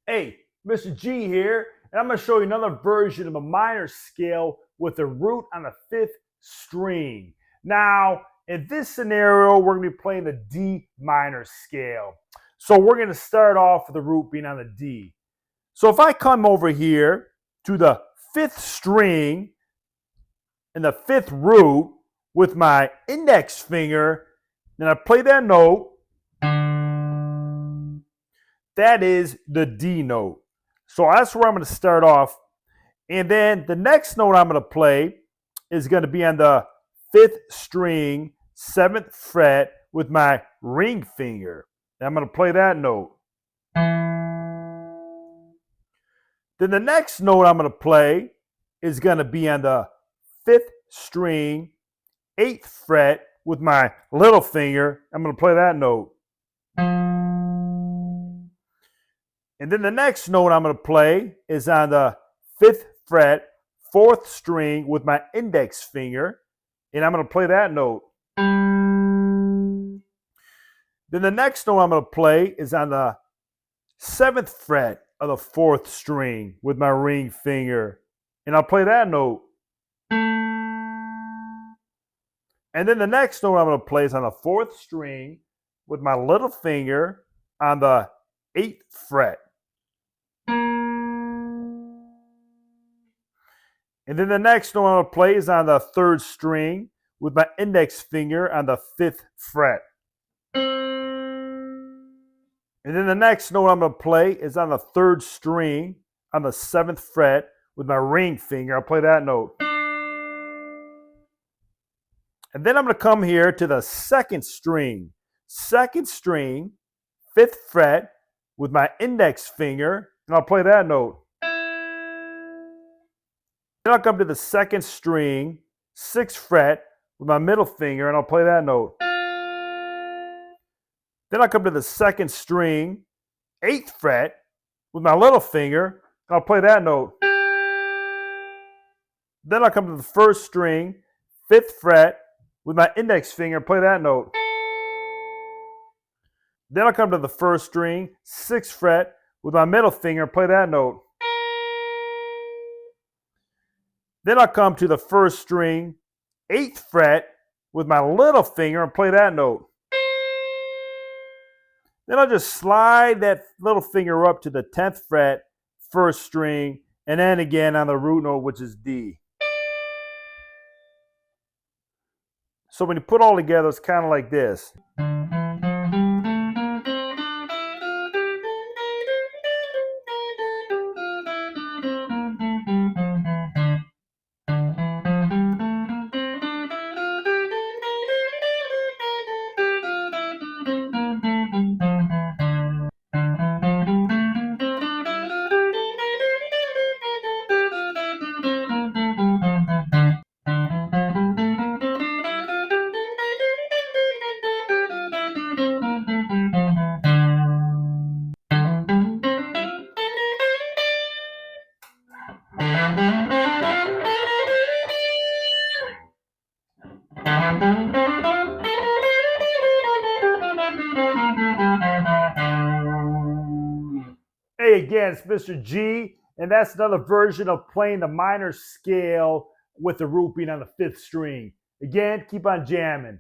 Hey, Mr. G here, and I'm going to show you another version of a minor scale with the root on the 5th string. Now, in this scenario, we're going to be playing the D minor scale. So we're going to start off with the root being on the D. So if I come over here to the 5th string and the 5th root with my index finger, then I play that note. That is the D note. So that's where I'm going to start off. And then the next note I'm going to play is going to be on the 5th string, 7th fret with my ring finger. And I'm going to play that note. Then the next note I'm going to play is going to be on the 5th string, 8th fret with my little finger. I'm going to play that note. And then the next note I'm going to play is on the 5th fret, 4th string with my index finger. And I'm going to play that note. Then the next note I'm going to play is on the 7th fret of the 4th string with my ring finger. And I'll play that note. And then the next note I'm going to play is on the 4th string with my little finger on the 8th fret. And then the next note I'm going to play is on the 3rd string with my index finger on the 5th fret. And then the next note I'm going to play is on the 3rd string on the 7th fret with my ring finger. I'll play that note. And then I'm going to come here to the 2nd string. 2nd string, 5th fret with my index finger, and I'll play that note. Then I'll come to the 2nd string, 6th fret with my middle finger, and I'll play that note. Then I'll come to the 2nd string, 8th fret with my little finger, and I'll play that note. Then I'll come to the 1st string, 5th fret with my index finger, and play that note. Then I'll come to the 1st string, 6th fret with my middle finger, and play that note. Then I'll come to the 1st string, 8th fret with my little finger and play that note. Then I'll just slide that little finger up to the 10th fret, 1st string, and then again on the root note, which is D. So when you put it all together, it's kind of like this. Hey, again, it's Mr. G, and that's another version of playing the minor scale with the root being on the 5th string. Again, keep on jamming.